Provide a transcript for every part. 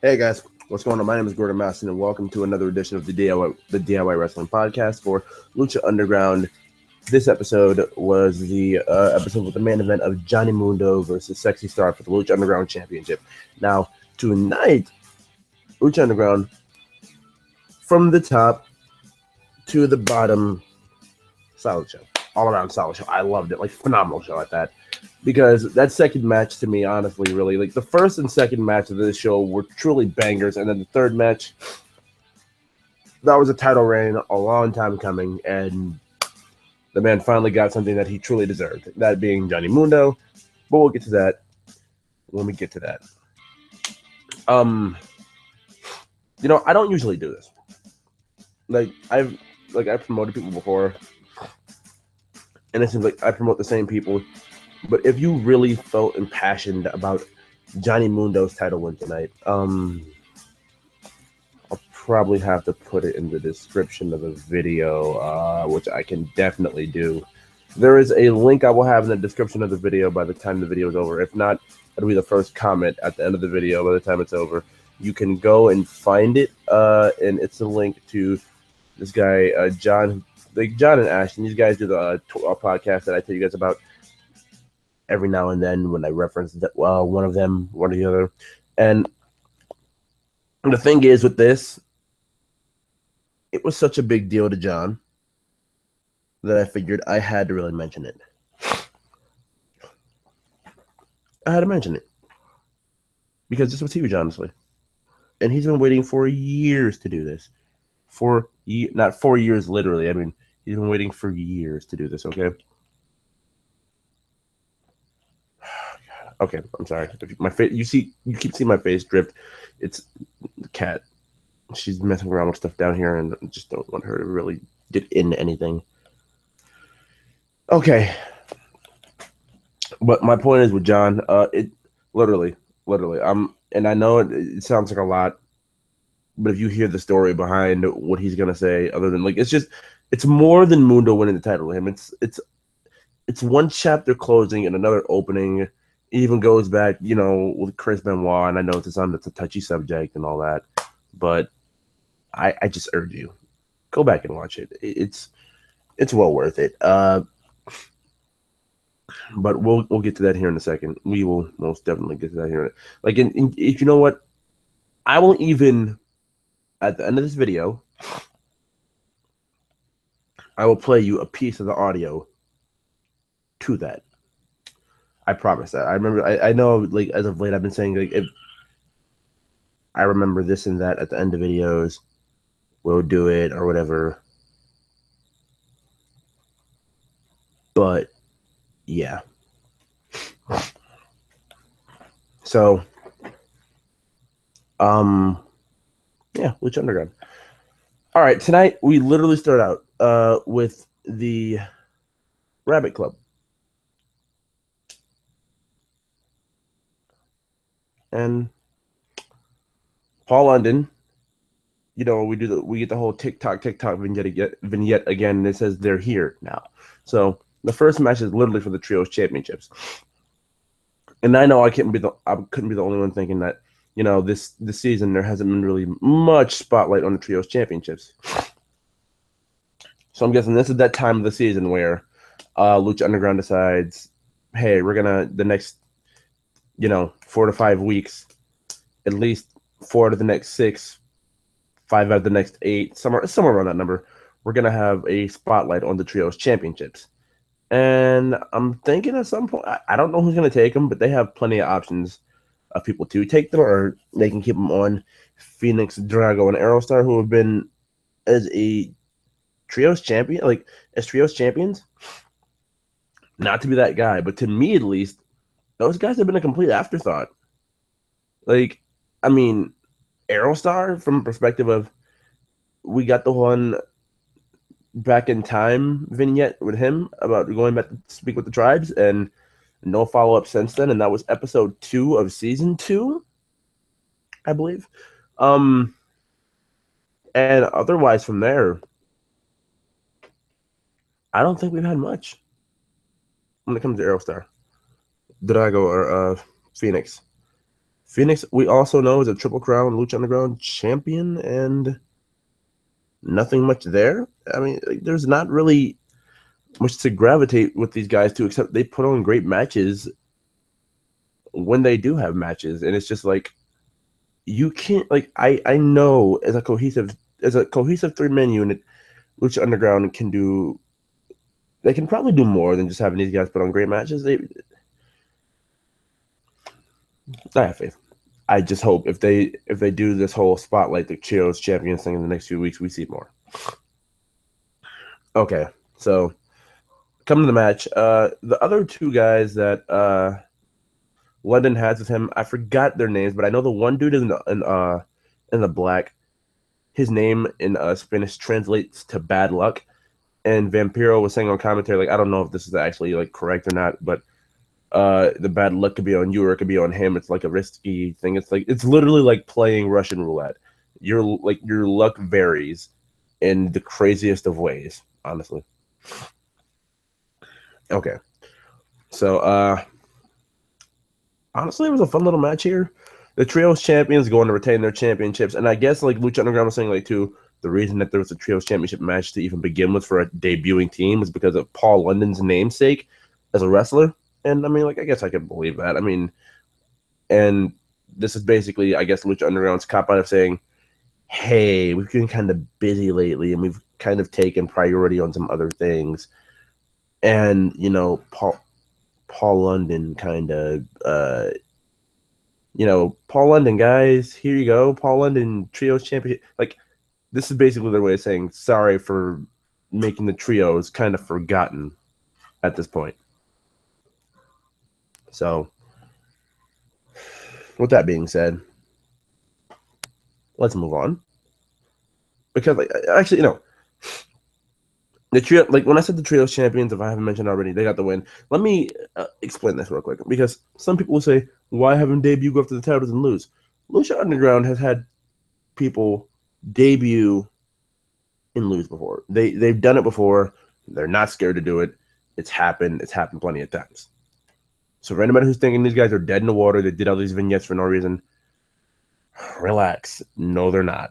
Hey guys, what's going on? My name is Gordon Masson, and welcome to another edition of the DIY Wrestling Podcast for Lucha Underground. This episode was the episode with the main event of Johnny Mundo versus Sexy Star for the Lucha Underground Championship. Now, tonight, Lucha Underground, from the top to the bottom, solid show. All around solid show. I loved it. Like, phenomenal show at that. Because that second match to me, honestly, really, like the first and second match of this show were truly bangers, and then the third match, that was a title reign a long time coming, and the man finally got something that he truly deserved, that being Johnny Mundo. But we'll get to that when we get to that. Um, I don't usually do this. I've promoted people before, and it seems like I promote the same people. But if you really felt impassioned about Johnny Mundo's title win tonight, I'll probably have to put it in the description of the video, which I can definitely do. There is a link I will have in the description of the video by the time the video is over. If not, it'll be the first comment at the end of the video by the time it's over. You can go and find it, and it's a link to this guy, John and Ashton. These guys do the podcast that I tell you guys about every now and then when I reference that, one of them, one or the other. And the thing is with this, it was such a big deal to John that I figured I had to really mention it. I had to mention it because this was huge, honestly. And he's been waiting for years to do this. Not 4 years literally. I mean, he's been waiting for years to do this, okay? Okay, I'm sorry. My face, you keep seeing my face drift. It's the cat. She's messing around with stuff down here, and I just don't want her to really get into anything. Okay, but my point is with John. It literally. And I know it sounds like a lot, but if you hear the story behind what he's gonna say, other than like, it's more than Mundo winning the title to him. It's one chapter closing and another opening. It even goes back, with Chris Benoit, and I know it's a touchy subject and all that, but I just urge you, go back and watch it. It's well worth it. But we'll get to that here in a second. We will most definitely get to that here. Like, if you know what, I will even at the end of this video, I will play you a piece of the audio to that. I promise that. I remember. I know. Like, as of late, I've been saying, like, if I remember this and that at the end of videos, we'll do it or whatever. But yeah. So, yeah, Lucha Underground. All right, tonight we literally start out with the Rabbit Club. And Paul London, we get the whole TikTok vignette again, and it says they're here now. So the first match is literally for the Trios Championships. And I know I couldn't be the only one thinking that, this season there hasn't been really much spotlight on the Trios Championships. So I'm guessing this is that time of the season where Lucha Underground decides, hey, we're gonna the next 4 to 5 weeks, at least 4 to the next 6, 5 out of the next 8, somewhere around that number, we're gonna have a spotlight on the Trios Championships. And I'm thinking at some point, I don't know who's gonna take them, but they have plenty of options of people to take them, or they can keep them on Phoenix, Drago, and Aerostar, who have been as a Trios champion, like as Trios champions. Not to be that guy, but to me at least, those guys have been a complete afterthought. Like, I mean, Aerostar, from a perspective of, we got the one back in time vignette with him about going back to speak with the tribes, and no follow-up since then, and that was episode 2 of season 2, I believe. And otherwise from there, I don't think we've had much when it comes to Aerostar, Drago, or Phoenix. Phoenix, we also know, is a Triple Crown Lucha Underground champion, and nothing much there. I mean, like, there's not really much to gravitate with these guys to, except they put on great matches when they do have matches, and it's just like you can't like I know as a cohesive 3-man unit, Lucha Underground can do. They can probably do more than just having these guys put on great matches. I have faith. I just hope if they do this whole spotlight the Trios champions thing in the next few weeks, we see more. Okay, so coming to the match, the other two guys that London has with him, I forgot their names, but I know the one dude in the black, his name in Spanish translates to bad luck, and Vampiro was saying on commentary, like, I don't know if this is actually like correct or not, but the bad luck could be on you or it could be on him. It's like a risky thing. It's literally like playing Russian roulette. Your luck varies in the craziest of ways, honestly. Okay. So honestly, it was a fun little match here. The Trios champions going to retain their championships, and I guess like Lucha Underground was saying, like, too, the reason that there was a Trios championship match to even begin with for a debuting team was because of Paul London's namesake as a wrestler. And I mean, like, I guess I can believe that. I mean, and this is basically, I guess, Lucha Underground's cop out of saying, hey, we've been kind of busy lately and we've kind of taken priority on some other things. And, you know, Paul London kind of, Paul London, guys, here you go. Paul London, Trios champion. Like, this is basically their way of saying sorry for making the Trios kind of forgotten at this point. So, with that being said, let's move on. Because, like, actually, the trio, like when I said the Trios champions, if I haven't mentioned already, they got the win. Let me explain this real quick, because some people will say, why haven't debut go after the titles and lose? Lucha Underground has had people debut and lose before. They've done it before. They're not scared to do it. It's happened. It's happened plenty of times. So for anybody who's thinking these guys are dead in the water, they did all these vignettes for no reason, relax. No, they're not.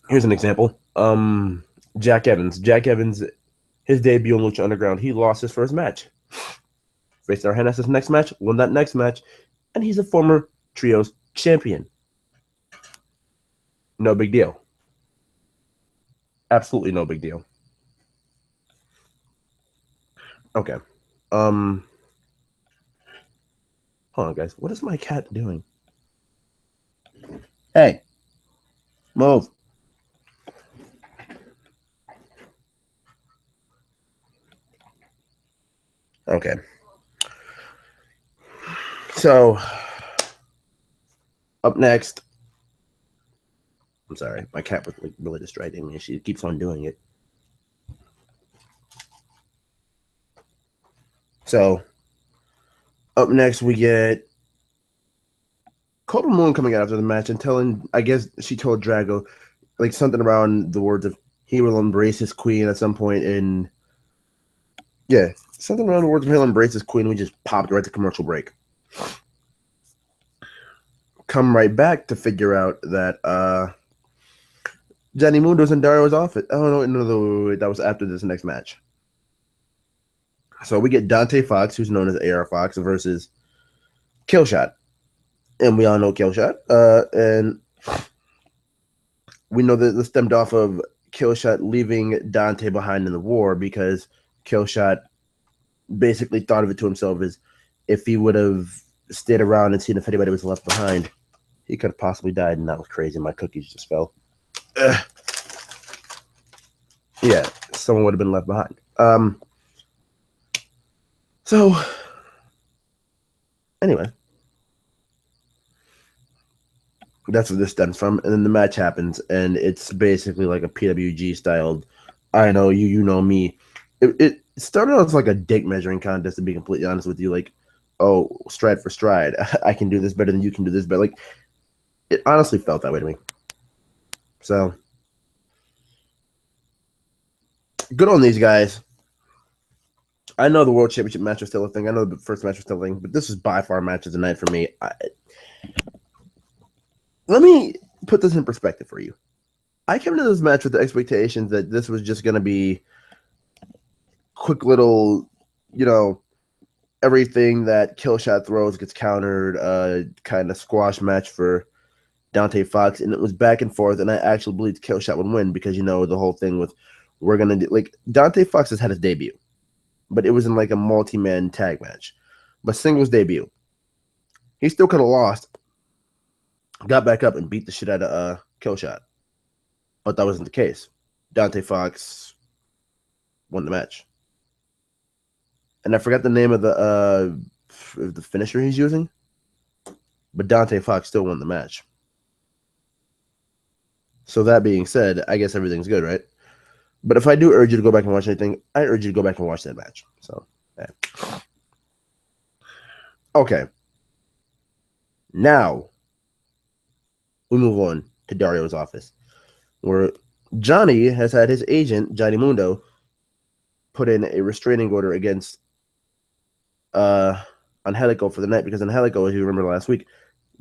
Here's an example. Jack Evans. His debut on Lucha Underground, he lost his first match. Faced Argenis his next match, won that next match, and he's a former Trios champion. No big deal. Absolutely no big deal. Okay. Hold on, guys. What is my cat doing? Hey, move. Okay. So, up next. I'm sorry. My cat was like really distracting me. She keeps on doing it. So, up next we get Cobra Moon coming out after the match and telling, I guess she told Drago, like, something around the words of he will embrace his queen at some point in, yeah, something around the words of he'll embrace his queen. We just popped right to commercial break. Come right back to figure out that Johnny Mundo's in Dario's office. Oh, no, that was after this next match. So we get Dante Fox, who's known as AR Fox, versus Killshot. And we all know Killshot. And we know that this stemmed off of Killshot leaving Dante behind in the war, because Killshot basically thought of it to himself as if he would have stayed around and seen if anybody was left behind, he could have possibly died. And that was crazy. My cookies just fell. Yeah, someone would have been left behind. So, anyway, that's what this stems from. And then the match happens, and it's basically like a PWG styled, I know you, you know me. It started out as like a dick measuring contest, to be completely honest with you. Like, oh, stride for stride. I can do this better than you can do this, but like, it honestly felt that way to me. So, good on these guys. I know the World Championship match was still a thing. I know the first match was still a thing, but this was by far match of the night for me. Let me put this in perspective for you. I came into this match with the expectations that this was just going to be quick little, everything that Killshot throws gets countered, kind of squash match for Dante Fox, and it was back and forth, and I actually believed Killshot would win because, the whole thing with we're going to do, like, Dante Fox has had his debut, but it was in, like, a multi-man tag match, but singles debut. He still could have lost, got back up, and beat the shit out of Killshot, but that wasn't the case. Dante Fox won the match. And I forgot the name of the finisher he's using, but Dante Fox still won the match. So that being said, I guess everything's good, right? But if I do urge you to go back and watch anything, I urge you to go back and watch that match. So, yeah. Okay. Now, we move on to Dario's office, where Johnny has had his agent, Johnny Mundo, put in a restraining order against Angelico for the night, because Angelico, as you remember last week,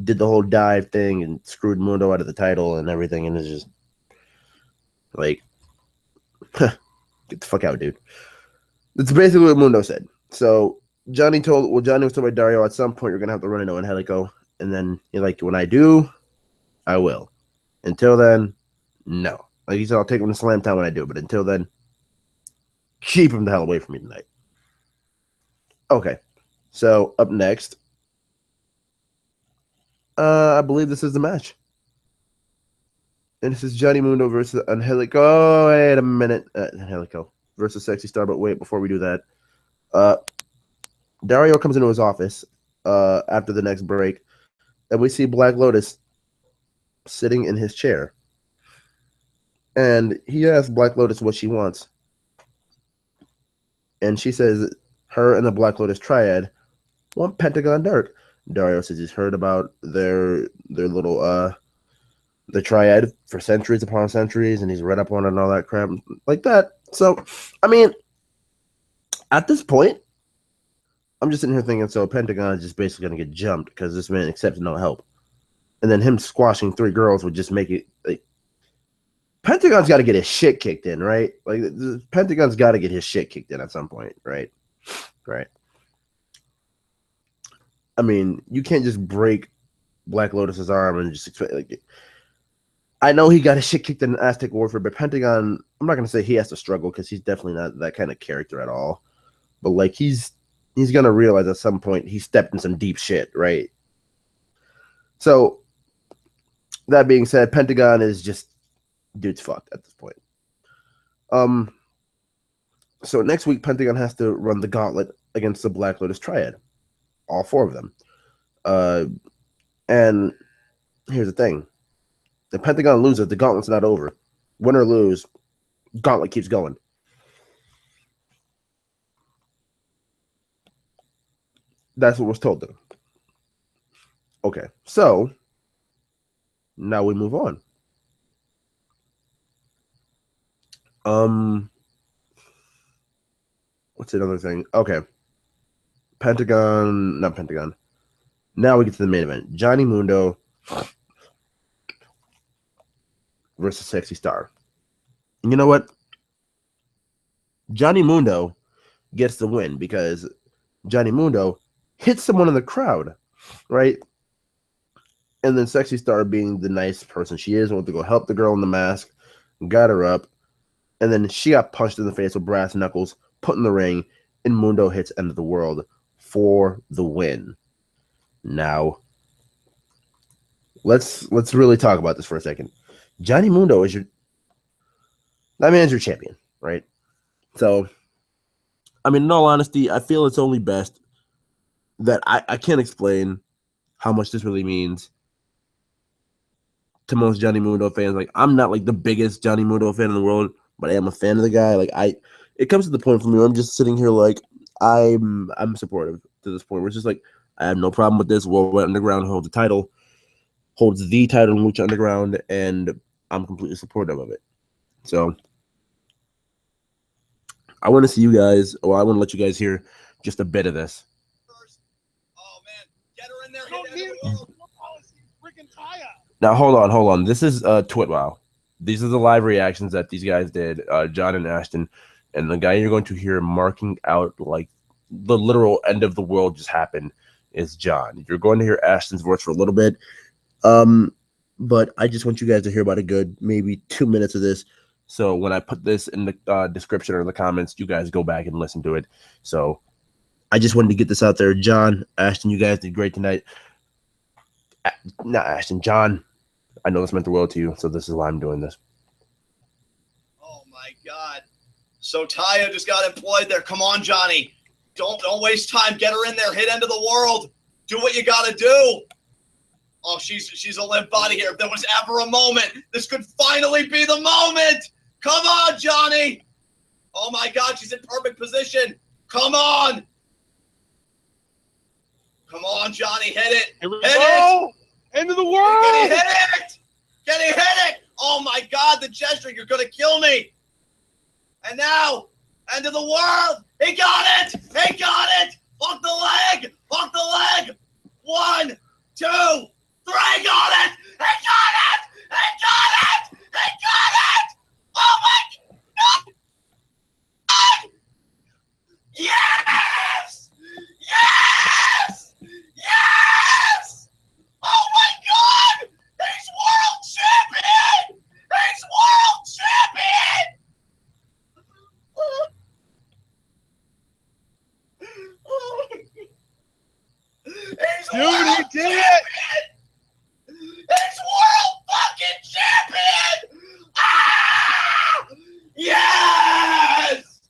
did the whole dive thing and screwed Mundo out of the title and everything, and it's just like, get the fuck out, dude. That's basically what Mundo said. So Johnny was told by Dario, at some point you're gonna have to run into Angelico, and then you're like, when I do, I will. Until then, no. Like he said, I'll take him to Slam Town when I do, but until then, keep him the hell away from me tonight. Okay, so up next, I believe this is the match. And this is Johnny Mundo versus Angelico. Oh, wait a minute. Angelico versus Sexy Star. But wait, before we do that, Dario comes into his office after the next break, and we see Black Lotus sitting in his chair. And he asks Black Lotus what she wants. And she says her and the Black Lotus triad want Pentagon Dark. Dario says he's heard about their little the triad for centuries upon centuries, and he's read up on it and all that crap like that. So, I mean, at this point, I'm just sitting here thinking, so Pentagon is just basically going to get jumped because this man accepted no help. And then him squashing 3 girls would just make it, like, Pentagon's got to get his shit kicked in, right? Like, Pentagon's got to get his shit kicked in at some point, right? Right. I mean, you can't just break Black Lotus's arm and just expect, like, I know he got his shit kicked in Aztec Warfare, but Pentagon, I'm not going to say he has to struggle because he's definitely not that kind of character at all. But, like, he's going to realize at some point he stepped in some deep shit, right? So, that being said, Pentagon is just, dude's fucked at this point. So next week, Pentagon has to run the gauntlet against the Black Lotus Triad. All 4 of them. And here's the thing. The Pentagon loses, the gauntlet's not over. Win or lose, gauntlet keeps going. That's what was told them. Okay, so now we move on. What's another thing? Okay. Not Pentagon. Now we get to the main event. Johnny Mundo versus Sexy Star. And you know what? Johnny Mundo gets the win because Johnny Mundo hits someone in the crowd, right? And then Sexy Star, being the nice person she is, went to go help the girl in the mask, got her up, and then she got punched in the face with brass knuckles, put in the ring, and Mundo hits End of the World for the win. Now, let's really talk about this for a second. Johnny Mundo is that man's your champion, right? So, I mean, in all honesty, I feel it's only best that I can't explain how much this really means to most Johnny Mundo fans. Like, I'm not like the biggest Johnny Mundo fan in the world, but I am a fan of the guy. Like, it comes to the point for me where I'm just sitting here like I'm supportive to this point where it's just like I have no problem with this. World Underground holds the title in Lucha Underground, and I'm completely supportive of it. So I want to see you guys. Well, I want to let you guys hear just a bit of this. Oh man, get her in there. Freaking Taya. Now hold on. This is Twitwow. These are the live reactions that these guys did, John and Ashton, and the guy you're going to hear marking out like the literal end of the world just happened is John. You're going to hear Ashton's voice for a little bit, but I just want you guys to hear about a good maybe 2 minutes of this. So when I put this in the description or the comments, you guys go back and listen to it. So I just wanted to get this out there. John, Ashton, you guys did great tonight. Not Ashton, John. I know this meant the world to you, so this is why I'm doing this. Oh my God! So Taya just got employed there. Come on, Johnny. Don't waste time. Get her in there. Hit end of the world. Do what you gotta do. Oh, she's a limp body here. If there was ever a moment, this could finally be the moment. Come on, Johnny. Oh my God, she's in perfect position. Come on. Come on, Johnny. Hit it. Here we hit go. it. End of the world. Can he hit it? Can he hit it? Oh my God, the gesturing. You're going to kill me. And now, end of the world. He got it. He got it. Hook the leg. Hook the leg. 1, 2, 3. Got it. He got it. He got it. He got it. Oh my God. Yes. Yes. Yes. Oh my God. He's world champion. He's world champion. Dude, he did it. He's world fucking champion. Ah! Yes.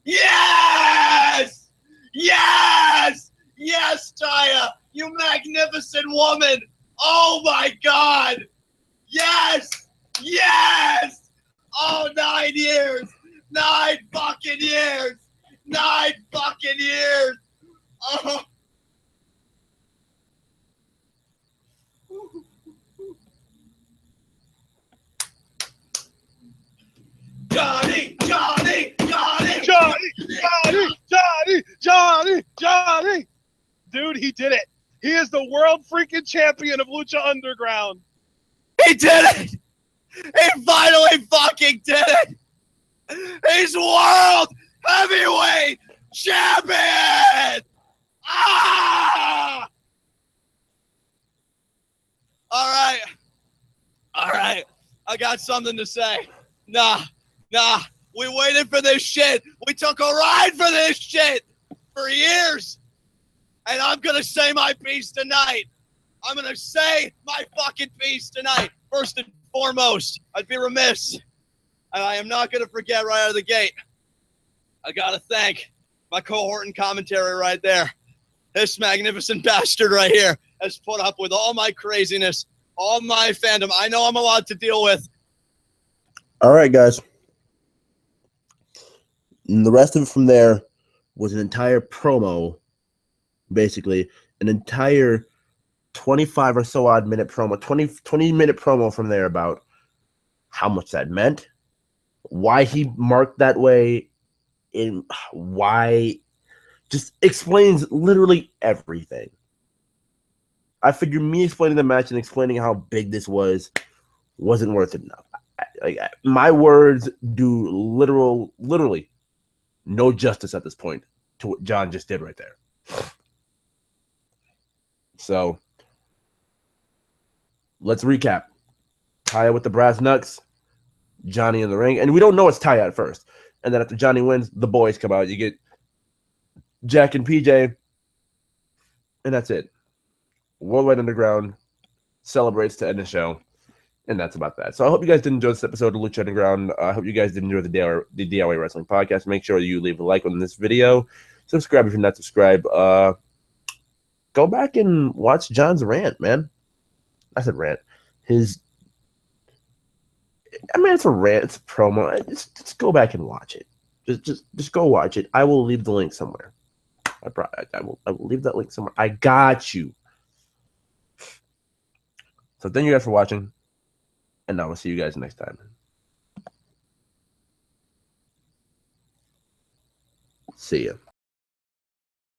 Yes. Yes. Yes, Taya. You magnificent woman. Oh my God. Yes. Yes. Oh, 9 years. 9 fucking years. 9 fucking years. Oh. Johnny, Johnny, Johnny, Johnny, Johnny, Johnny, Johnny, Johnny. Dude, he did it. He is the world freaking champion of Lucha Underground. He did it. He finally fucking did it. He's world heavyweight champion. Ah! All right. All right. I got something to say. Nah. We waited for this shit. We took a ride for this shit for years. And I'm going to say my piece tonight. I'm going to say my fucking piece tonight. First and foremost, I'd be remiss. And I am not going to forget right out of the gate. I got to thank my cohort and commentary right there. This magnificent bastard right here has put up with all my craziness, all my fandom. I know I'm a lot to deal with. All right, guys. And the rest of it from there was an entire promo, basically an entire 25 or so odd minute promo, 20 minute promo from there about how much that meant, why he marked that way, and why, just explains literally everything. I figured me explaining the match and explaining how big this wasn't worth it enough. My words do literally no justice at this point to what John just did right there. So let's recap. Taya with the brass knucks, Johnny in the ring, and we don't know it's Taya at first. And then after Johnny wins, the boys come out. You get Jack and PJ, and that's it. Worldwide Underground celebrates to end the show. And that's about that. So I hope you guys did enjoy this episode of Lucha Underground. I hope you guys did enjoy the DIY Wrestling Podcast. Make sure you leave a like on this video. Subscribe if you're not subscribed. Go back and watch John's rant, man. I said rant. It's a rant. It's a promo. Just go back and watch it. Just go watch it. I will leave the link somewhere. I will leave that link somewhere. I got you. So thank you guys for watching. And I will see you guys next time. See ya.